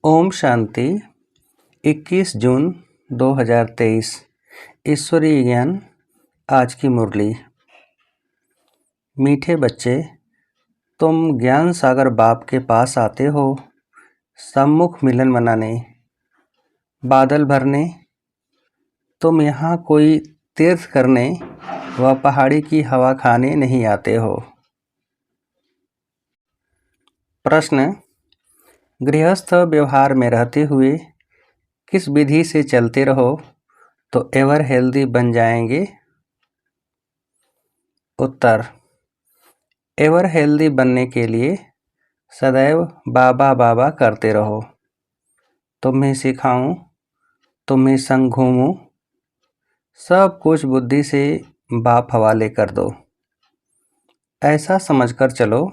ओम शांति। 21 जून 2023। ईश्वरीय ज्ञान। आज की मुरली। मीठे बच्चे, तुम ज्ञान सागर बाप के पास आते हो, सम्मुख मिलन मनाने, बादल भरने। तुम यहाँ कोई तीर्थ करने व पहाड़ी की हवा खाने नहीं आते हो। प्रश्न: गृहस्थ व्यवहार में रहते हुए किस विधि से चलते रहो तो एवर हेल्दी बन जाएंगे? उत्तर: एवर हेल्दी बनने के लिए सदैव बाबा बाबा करते रहो। तुम्हें सिखाऊं, तुम्हें संग घूमूं, सब कुछ बुद्धि से बाप हवाले कर दो। ऐसा समझकर चलो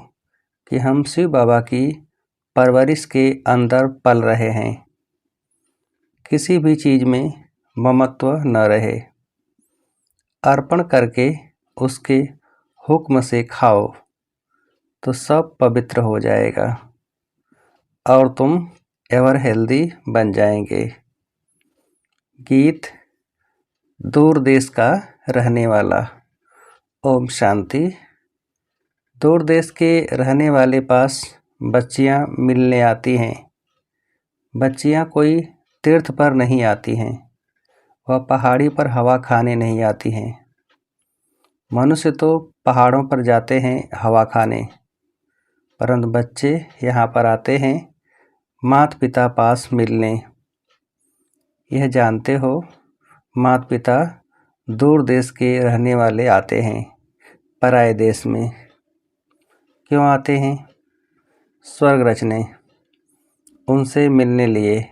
कि हम शिव बाबा की परवरिश के अंदर पल रहे हैं। किसी भी चीज़ में ममत्व न रहे। अर्पण करके उसके हुक्म से खाओ तो सब पवित्र हो जाएगा और तुम एवर हेल्दी बन जाएंगे। गीत। दूर देश का रहने वाला। ओम शांति। दूर देश के रहने वाले पास बच्चियां मिलने आती हैं। बच्चियां कोई तीर्थ पर नहीं आती हैं, वह पहाड़ी पर हवा खाने नहीं आती हैं। मनुष्य तो पहाड़ों पर जाते हैं हवा खाने, परंतु बच्चे यहाँ पर आते हैं माता पिता पास मिलने। यह जानते हो, माता पिता दूर देश के रहने वाले आते हैं पराये देश में। क्यों आते हैं? स्वर्ग रचने, उनसे मिलने लिए।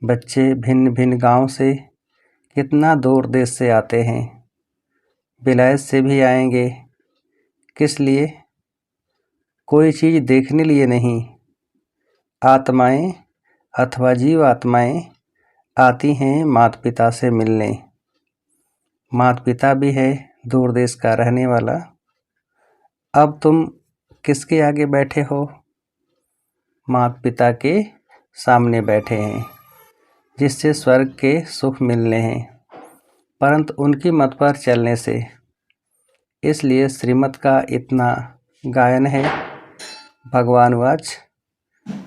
बच्चे भिन्न भिन्न गांव से, कितना दूर देश से आते हैं। विलायत से भी आएंगे। किस लिए? कोई चीज़ देखने लिए नहीं। आत्माएं अथवा जीव आत्माएं आती हैं माता पिता से मिलने। माता पिता भी है दूर देश का रहने वाला। अब तुम किसके आगे बैठे हो? माता पिता के सामने बैठे हैं, जिससे स्वर्ग के सुख मिलने हैं, परंतु उनकी मत पर चलने से। इसलिए श्रीमत का इतना गायन है। भगवान वाच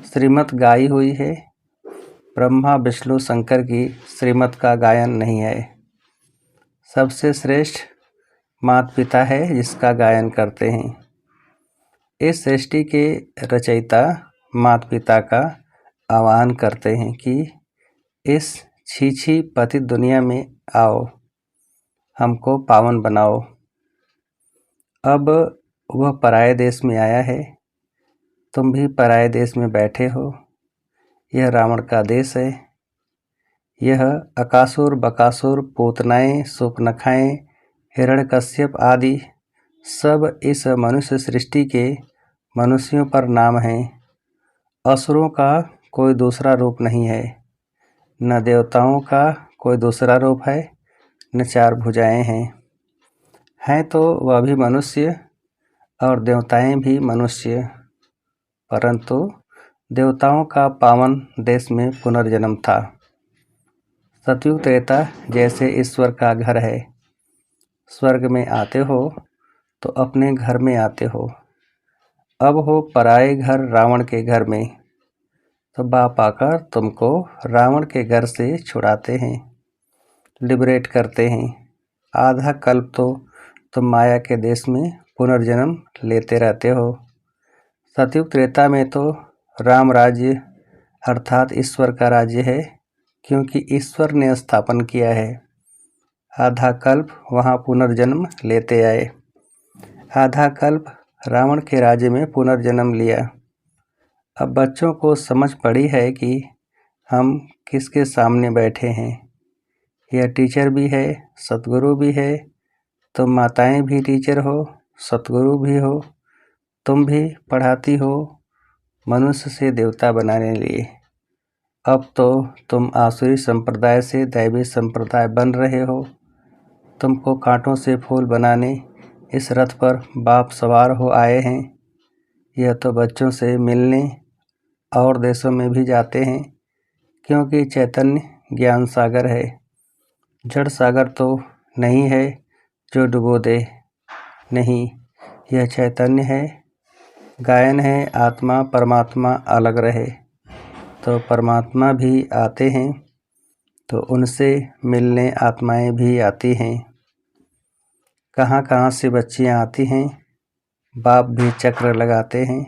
श्रीमत गाई हुई है, ब्रह्मा विष्णु शंकर की श्रीमत का गायन नहीं है। सबसे श्रेष्ठ माता पिता है जिसका गायन करते हैं। इस सृष्टि के रचयिता माता पिता का आह्वान करते हैं कि इस छीछी पतित दुनिया में आओ, हमको पावन बनाओ। अब वह पराये देश में आया है, तुम भी पराये देश में बैठे हो। यह रावण का देश है। यह अकासुर बकासुर पूतनाएं सूर्पनखाएं हिरण्यकश्यप आदि सब इस मनुष्य सृष्टि के मनुष्यों पर नाम हैं। असुरों का कोई दूसरा रूप नहीं है, न देवताओं का कोई दूसरा रूप है, न चार भुजाएं हैं तो वह भी मनुष्य और देवताएं भी मनुष्य, परंतु देवताओं का पावन देश में पुनर्जन्म था। सतयुग त्रेता जैसे ईश्वर का घर है। स्वर्ग में आते हो तो अपने घर में आते हो। अब हो पराये घर रावण के घर में, तो बाप आकर तुमको रावण के घर से छुड़ाते हैं, लिबरेट करते हैं। आधा कल्प तो तुम माया के देश में पुनर्जन्म लेते रहते हो। सतयुग त्रेता में तो राम राज्य अर्थात ईश्वर का राज्य है, क्योंकि ईश्वर ने स्थापन किया है। आधा कल्प वहाँ पुनर्जन्म लेते आए। आधा कल्प रावण के राज्य में पुनर्जन्म लिया। अब बच्चों को समझ पड़ी है कि हम किसके सामने बैठे हैं। यह टीचर भी है, सतगुरु भी है। तुम माताएं भी टीचर हो, सतगुरु भी हो। तुम भी पढ़ाती हो मनुष्य से देवता बनाने लिए। अब तो तुम आसुरी संप्रदाय से दैवी संप्रदाय बन रहे हो। तुमको कांटों से फूल बनाने इस रथ पर बाप सवार हो आए हैं। यह तो बच्चों से मिलने और देशों में भी जाते हैं, क्योंकि चैतन्य ज्ञान सागर है। जड़ सागर तो नहीं है जो डुबो दे, नहीं, यह चैतन्य है। गायन है आत्मा परमात्मा अलग रहे, तो परमात्मा भी आते हैं, तो उनसे मिलने आत्माएं भी आती हैं। कहाँ कहाँ से बच्चियाँ आती हैं, बाप भी चक्र लगाते हैं।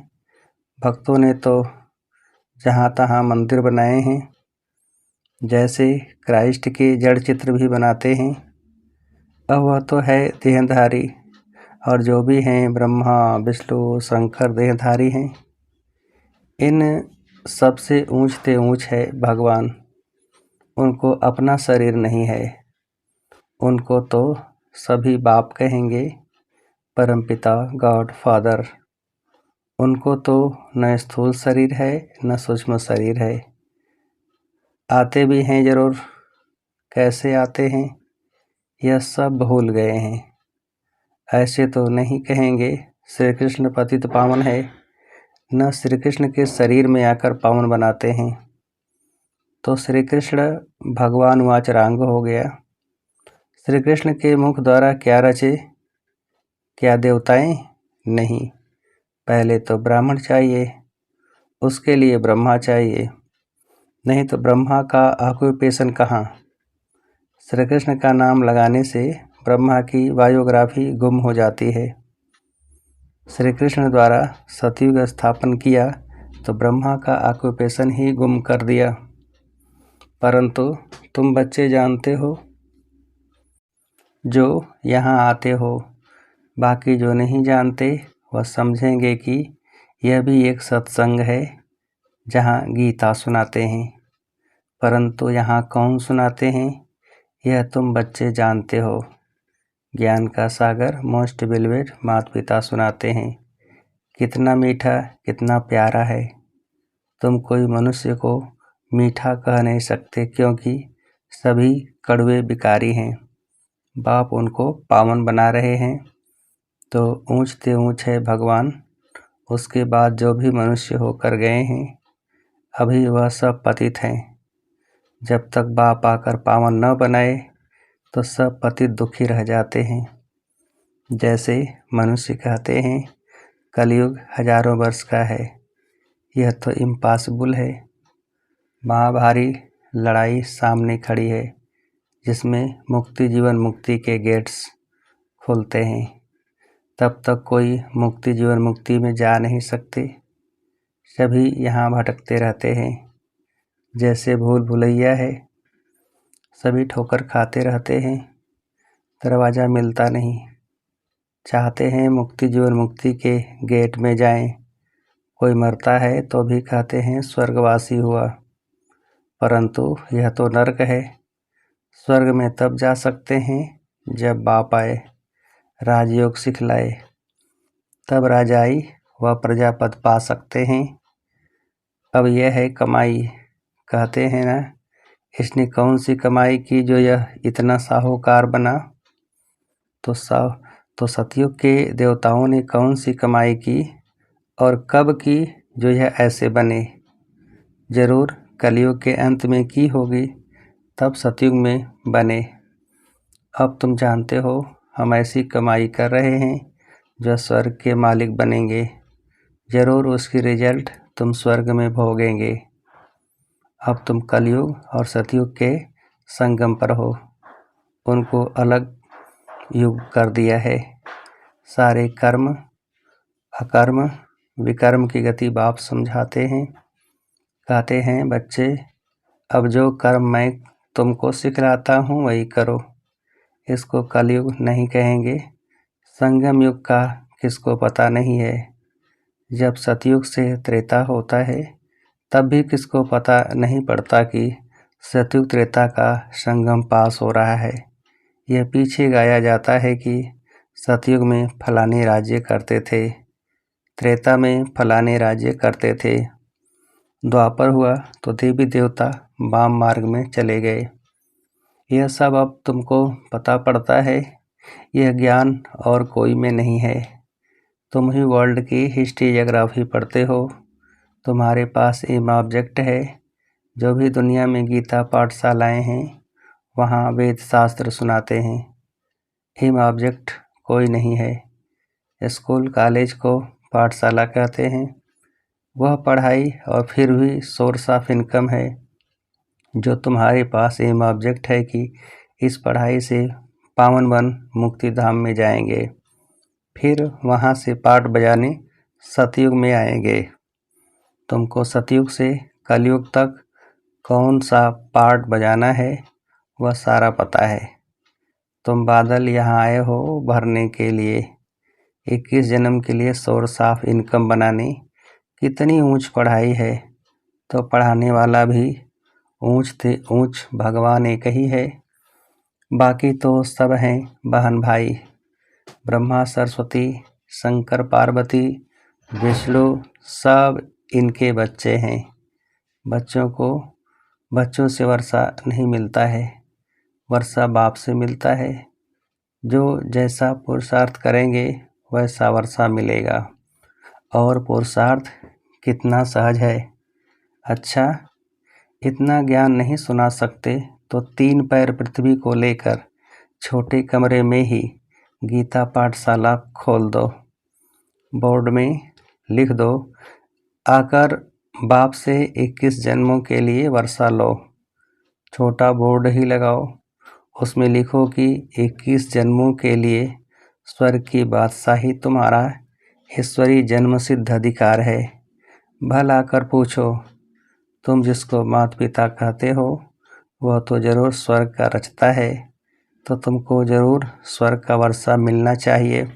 भक्तों ने तो जहाँ तहाँ मंदिर बनाए हैं, जैसे क्राइस्ट के जड़ चित्र भी बनाते हैं। अब वह तो है देहधारी, और जो भी हैं ब्रह्मा विष्णु शंकर देहधारी हैं। इन सबसे ऊंचते ऊंच है भगवान। उनको अपना शरीर नहीं है, उनको तो सभी बाप कहेंगे, परमपिता गॉड फादर। उनको तो न स्थूल शरीर है न सूक्ष्म शरीर है। आते भी हैं जरूर, कैसे आते हैं यह सब भूल गए हैं। ऐसे तो नहीं कहेंगे श्री कृष्ण पतित पावन है, न श्री कृष्ण के शरीर में आकर पावन बनाते हैं। तो श्री कृष्ण भगवान वाचरांग हो गया। श्री कृष्ण के मुख द्वारा क्या रचे, क्या देवताएं? नहीं, पहले तो ब्राह्मण चाहिए, उसके लिए ब्रह्मा चाहिए, नहीं तो ब्रह्मा का ऑक्यूपेशन कहाँ। श्री कृष्ण का नाम लगाने से ब्रह्मा की बायोग्राफी गुम हो जाती है। श्री कृष्ण द्वारा सतयुग स्थापन किया तो ब्रह्मा का ऑक्यूपेशन ही गुम कर दिया। परंतु तुम बच्चे जानते हो, जो यहाँ आते हो, बाकी जो नहीं जानते वह समझेंगे कि यह भी एक सत्संग है जहाँ गीता सुनाते हैं। परंतु यहाँ कौन सुनाते हैं यह तुम बच्चे जानते हो। ज्ञान का सागर मोस्ट बिलवेड माता पिता सुनाते हैं। कितना मीठा कितना प्यारा है। तुम कोई मनुष्य को मीठा कह नहीं सकते, क्योंकि सभी कड़वे विकारी हैं। बाप उनको पावन बना रहे हैं, तो ऊंचते ऊंच है भगवान। उसके बाद जो भी मनुष्य होकर गए हैं, अभी वह सब पतित हैं। जब तक बाप आकर पावन न बनाए तो सब पतित दुखी रह जाते हैं। जैसे मनुष्य कहते हैं कलयुग हजारों वर्ष का है, यह तो इम्पॉसिबल है। महाभारी लड़ाई सामने खड़ी है, जिसमें मुक्ति जीवन मुक्ति के गेट्स खुलते हैं। तब तक कोई मुक्ति जीवन मुक्ति में जा नहीं सकते। सभी यहाँ भटकते रहते हैं, जैसे भूल भुलैया है। सभी ठोकर खाते रहते हैं, दरवाज़ा मिलता नहीं। चाहते हैं मुक्ति जीवन मुक्ति के गेट में जाएं। कोई मरता है तो भी कहते हैं स्वर्गवासी हुआ, परंतु यह तो नरक है। स्वर्ग में तब जा सकते हैं जब बाप आए, राजयोग सिखलाए, तब राजाई व प्रजापद पा सकते हैं। अब यह है कमाई। कहते हैं ना, इसने कौन सी कमाई की जो यह इतना साहूकार बना। तो सतयुग के देवताओं ने कौन सी कमाई की और कब की जो यह ऐसे बने। जरूर कलयुग के अंत में की होगी, तब सतयुग में बने। अब तुम जानते हो हम ऐसी कमाई कर रहे हैं जो स्वर्ग के मालिक बनेंगे। जरूर उसकी रिजल्ट तुम स्वर्ग में भोगेंगे। अब तुम कलयुग और सतयुग के संगम पर हो, उनको अलग युग कर दिया है। सारे कर्म अकर्म विकर्म की गति बाप समझाते हैं। कहते हैं बच्चे, अब जो कर्म मैं तुमको सिखलाता हूँ वही करो। इसको कलयुग नहीं कहेंगे। संगम युग का किसको पता नहीं है। जब सतयुग से त्रेता होता है तब भी किसको पता नहीं पड़ता कि सतयुग त्रेता का संगम पास हो रहा है। यह पीछे गाया जाता है कि सतयुग में फलाने राज्य करते थे, त्रेता में फलाने राज्य करते थे, द्वापर हुआ तो देवी देवता वाम मार्ग में चले गए। यह सब अब तुमको पता पड़ता है। यह ज्ञान और कोई में नहीं है। तुम ही वर्ल्ड की हिस्ट्री ज्योग्राफी पढ़ते हो, तुम्हारे पास एम ऑब्जेक्ट है। जो भी दुनिया में गीता पाठशालाएं हैं वहाँ वेद शास्त्र सुनाते हैं। एम ऑब्जेक्ट कोई नहीं है। स्कूल कॉलेज को पाठशाला कहते हैं। वह पढ़ाई और फिर भी सोर्स ऑफ इनकम है। जो तुम्हारे पास एम ऑब्जेक्ट है कि इस पढ़ाई से पावन वन मुक्ति धाम में जाएंगे, फिर वहाँ से पाठ बजाने सतयुग में आएंगे। तुमको सतयुग से कलयुग तक कौन सा पाठ बजाना है वह सारा पता है। तुम बादल यहाँ आए हो भरने के लिए। 21 जन्म के लिए सोर्स ऑफ इनकम बनाने कितनी ऊंच पढ़ाई है, तो पढ़ाने वाला भी ऊंच से ऊंच भगवान एक ही है। बाकी तो सब हैं बहन भाई। ब्रह्मा सरस्वती शंकर पार्वती विष्णु सब इनके बच्चे हैं। बच्चों को बच्चों से वर्षा नहीं मिलता है, वर्षा बाप से मिलता है। जो जैसा पुरुषार्थ करेंगे वैसा वर्षा मिलेगा। और पुरुषार्थ कितना सहज है। अच्छा, इतना ज्ञान नहीं सुना सकते तो 3 पैर पृथ्वी को लेकर छोटे कमरे में ही गीता पाठशाला खोल दो। बोर्ड में लिख दो, आकर बाप से 21 जन्मों के लिए वर्षा लो। छोटा बोर्ड ही लगाओ, उसमें लिखो कि 21 जन्मों के लिए स्वर्ग की बादशाही तुम्हारा ईश्वरी जन्म सिद्ध अधिकार है। भल आकर पूछो, तुम जिसको माता पिता कहते हो वह तो जरूर स्वर्ग का रचता है, तो तुमको जरूर स्वर्ग का वर्षा मिलना चाहिए।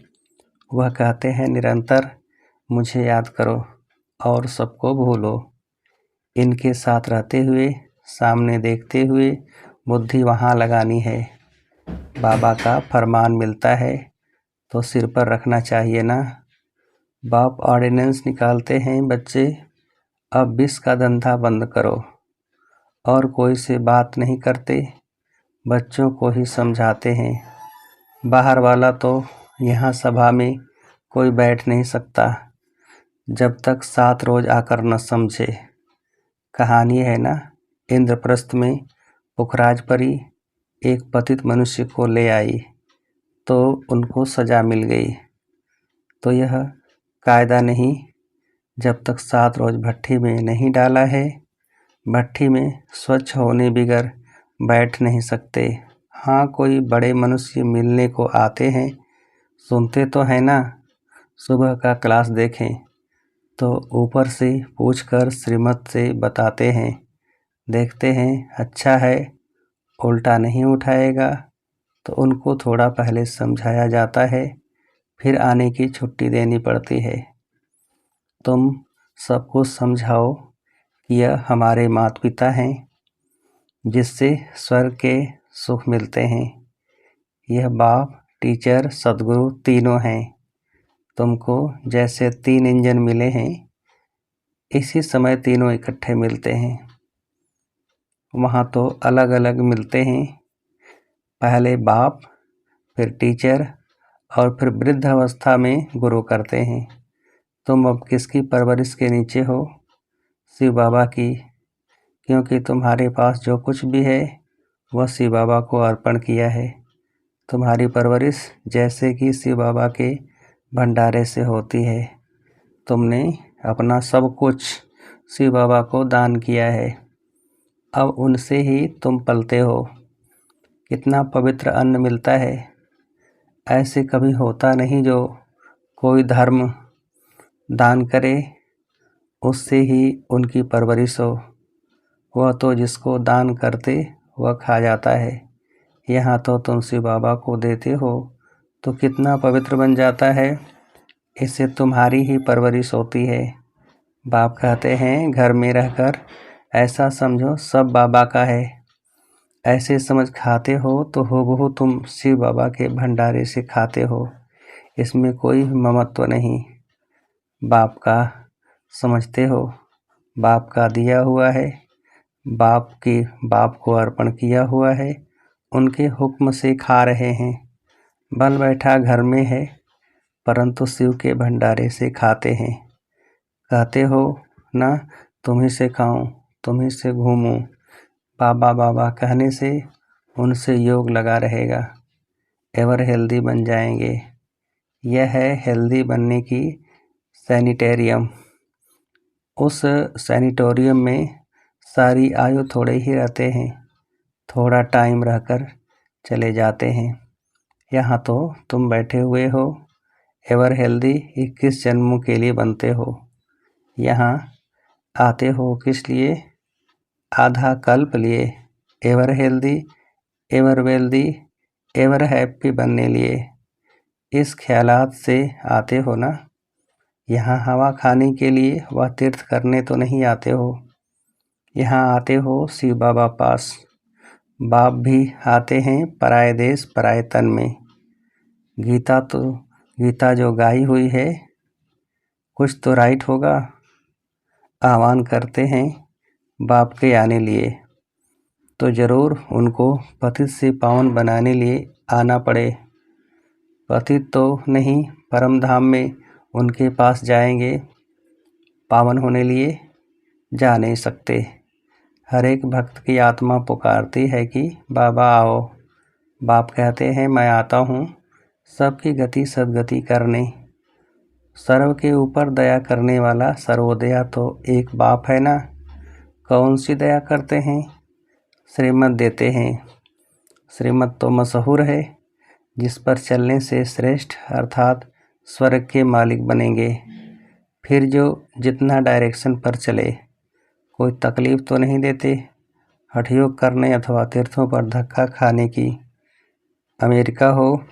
वह कहते हैं निरंतर मुझे याद करो और सबको भूलो। इनके साथ रहते हुए, सामने देखते हुए बुद्धि वहाँ लगानी है। बाबा का फरमान मिलता है तो सिर पर रखना चाहिए ना। बाप ऑर्डिनेंस निकालते हैं, बच्चे अब विष का धंधा बंद करो। और कोई से बात नहीं करते, बच्चों को ही समझाते हैं। बाहर वाला तो यहाँ सभा में कोई बैठ नहीं सकता जब तक 7 रोज आकर न समझे। कहानी है ना, इंद्रप्रस्थ में पुखराज परी एक पतित मनुष्य को ले आई तो उनको सजा मिल गई। तो यह कायदा नहीं, जब तक 7 रोज भट्ठी में नहीं डाला है, भट्ठी में स्वच्छ होने बिगर बैठ नहीं सकते। हाँ, कोई बड़े मनुष्य मिलने को आते हैं, सुनते तो है ना। सुबह का क्लास देखें तो ऊपर से पूछकर श्रीमत से बताते हैं। देखते हैं अच्छा है, उल्टा नहीं उठाएगा तो उनको थोड़ा पहले समझाया जाता है, फिर आने की छुट्टी देनी पड़ती है। तुम सबको समझाओ कि यह हमारे माता पिता हैं जिससे स्वर्ग के सुख मिलते हैं। यह बाप, टीचर, सदगुरु तीनों हैं। तुमको जैसे 3 इंजन मिले हैं, इसी समय तीनों इकट्ठे मिलते हैं। वहाँ तो अलग अलग मिलते हैं। पहले बाप, फिर टीचर और फिर वृद्ध अवस्था में गुरु करते हैं। तुम अब किसकी परवरिश के नीचे हो? शिव बाबा की, क्योंकि तुम्हारे पास जो कुछ भी है वह शिव बाबा को अर्पण किया है। तुम्हारी परवरिश जैसे कि शिव बाबा के भंडारे से होती है। तुमने अपना सब कुछ शिव बाबा को दान किया है, अब उनसे ही तुम पलते हो। कितना पवित्र अन्न मिलता है। ऐसे कभी होता नहीं जो कोई धर्म दान करे उससे ही उनकी परवरिश हो। वह तो जिसको दान करते वह खा जाता है। यहाँ तो तुम शिव बाबा को देते हो तो कितना पवित्र बन जाता है। इससे तुम्हारी ही परवरिश होती है। बाप कहते हैं घर में रहकर ऐसा समझो सब बाबा का है। ऐसे समझ खाते हो तो हूबहू तुम शिव बाबा के भंडारे से खाते हो। इसमें कोई ममत्व नहीं। बाप का समझते हो, बाप का दिया हुआ है, बाप को अर्पण किया हुआ है, उनके हुक्म से खा रहे हैं। बल बैठा घर में है परंतु शिव के भंडारे से खाते हैं। कहते हो ना तुम्हें सिखाऊं, तुम्हें से घूमूं। बाबा बाबा कहने से उनसे योग लगा रहेगा, एवर हेल्दी बन जाएंगे। यह है हेल्दी बनने की सैनिटेरियम। उस सैनिटोरियम में सारी आयु थोड़े ही रहते हैं, थोड़ा टाइम रहकर चले जाते हैं। यहाँ तो तुम बैठे हुए हो, एवर हेल्दी 21 जन्मों के लिए बनते हो। यहाँ आते हो किस लिए? आधा कल्प लिए। Ever healthy, ever wealthy, ever happy बनने लिए। इस ख्यालात से आते हो ना? यहाँ हवा खाने के लिए व तीर्थ करने तो नहीं आते हो। यहाँ आते हो शिव बाबा पास। बाप भी आते हैं पराए देश पराए तन में। गीता जो गाई हुई है, कुछ तो राइट होगा। आह्वान करते हैं बाप के आने लिए, तो ज़रूर उनको पतित से पावन बनाने लिए आना पड़े। पतित तो नहीं, परम धाम में उनके पास जाएंगे, पावन होने लिए जा नहीं सकते। हर एक भक्त की आत्मा पुकारती है कि बाबा आओ। बाप कहते हैं मैं आता हूँ सबकी गति सद्गति करने। सर्व के ऊपर दया करने वाला सर्वोदया तो एक बाप है ना। कौन सी दया करते हैं? श्रीमत देते हैं। श्रीमत तो मशहूर है, जिस पर चलने से श्रेष्ठ अर्थात स्वर्ग के मालिक बनेंगे। फिर जो जितना डायरेक्शन पर चले, कोई तकलीफ तो नहीं देते हठयोग करने अथवा तीर्थों पर धक्का खाने की। अमेरिका हो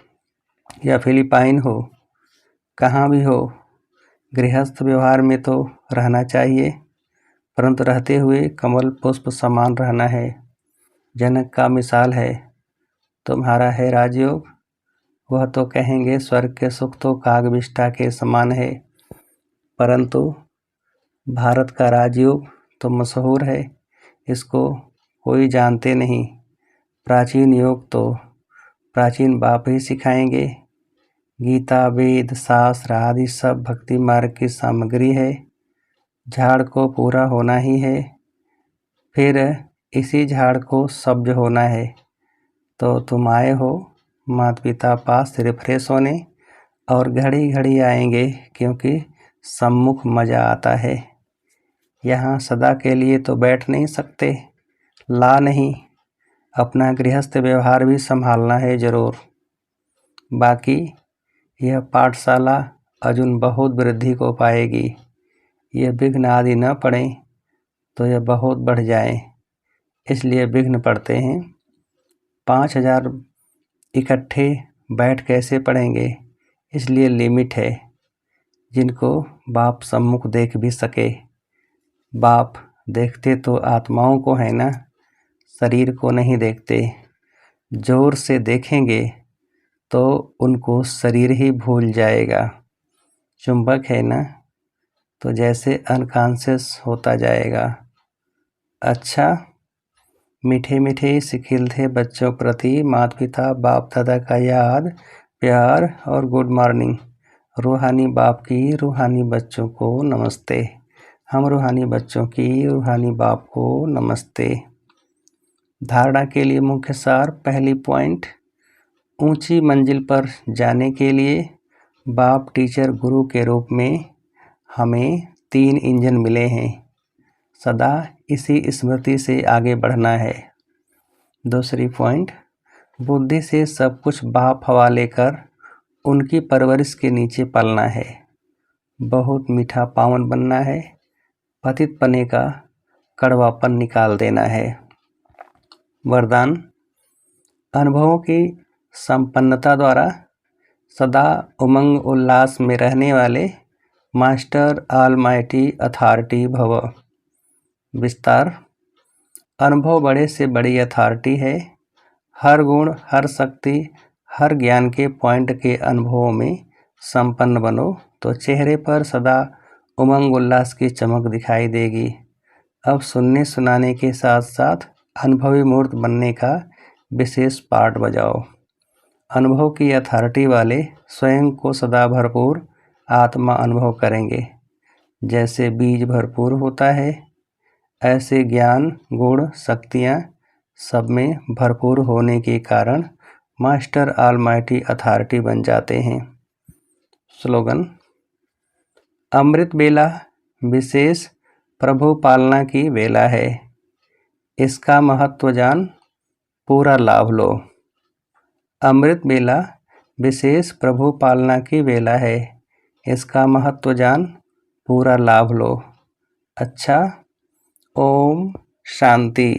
या फिलिपाइन हो, कहाँ भी हो, गृहस्थ व्यवहार में तो रहना चाहिए, परंतु रहते हुए कमल पुष्प समान रहना है। जनक का मिसाल है, तुम्हारा है राजयोग, वह तो कहेंगे स्वर्ग के सुख तो कागविष्ठा के समान है। परंतु भारत का राजयोग तो मशहूर है, इसको कोई जानते नहीं। प्राचीन योग तो प्राचीन बाप ही सिखाएंगे। गीता वेद शास्त्र आदि सब भक्ति मार्ग की सामग्री है। झाड़ को पूरा होना ही है, फिर इसी झाड़ को सब्ज होना है। तो तुम आए हो माता पिता पास रिफ्रेश होने, और घड़ी घड़ी आएंगे क्योंकि सम्मुख मज़ा आता है। यहाँ सदा के लिए तो बैठ नहीं सकते, ला नहीं, अपना गृहस्थ व्यवहार भी संभालना है ज़रूर। बाकी यह पाठशाला अजुन बहुत वृद्धि को पाएगी। यह विघ्न आदि न पड़े तो यह बहुत बढ़ जाए, इसलिए विघ्न पड़ते हैं। 5000 इकट्ठे बैठ कैसे पढ़ेंगे, इसलिए लिमिट है, जिनको बाप सम्मुख देख भी सके। बाप देखते तो आत्माओं को है ना, शरीर को नहीं देखते। जोर से देखेंगे तो उनको शरीर ही भूल जाएगा। चुंबक है ना, तो जैसे अनकॉन्शियस होता जाएगा। अच्छा, मीठे मीठे सिखिल थे बच्चों प्रति माता पिता बाप दादा का याद प्यार और गुड मॉर्निंग। रूहानी बाप की रूहानी बच्चों को नमस्ते। हम रूहानी बच्चों की रूहानी बाप को नमस्ते। धारणा के लिए मुख्य सार। पहली पॉइंट, ऊंची मंजिल पर जाने के लिए बाप टीचर गुरु के रूप में हमें 3 इंजन मिले हैं। सदा इसी स्मृति से आगे बढ़ना है। दूसरी पॉइंट, बुद्धि से सब कुछ बाप हवाले कर उनकी परवरिश के नीचे पलना है। बहुत मीठा पावन बनना है, पतित पने का कड़वापन निकाल देना है। वरदान, अनुभवों की संपन्नता द्वारा सदा उमंग उल्लास में रहने वाले मास्टर ऑलमाइटी अथॉरिटी भव। विस्तार, अनुभव बड़े से बड़ी अथॉरिटी है। हर गुण हर शक्ति हर ज्ञान के पॉइंट के अनुभवों में संपन्न बनो तो चेहरे पर सदा उमंग उल्लास की चमक दिखाई देगी। अब सुनने सुनाने के साथ साथ अनुभवी मूर्त बनने का विशेष पार्ट बजाओ। अनुभव की अथॉरिटी वाले स्वयं को सदा भरपूर आत्मा अनुभव करेंगे। जैसे बीज भरपूर होता है, ऐसे ज्ञान, गुण, शक्तियाँ सब में भरपूर होने के कारण मास्टर ऑलमाइटी अथॉरिटी बन जाते हैं। स्लोगन: अमृत बेला विशेष प्रभु पालना की वेला है, इसका महत्व जान पूरा लाभ लो। अमृत बेला विशेष प्रभु पालना की वेला है, इसका महत्व जान पूरा लाभ लो। अच्छा, ओम शांति।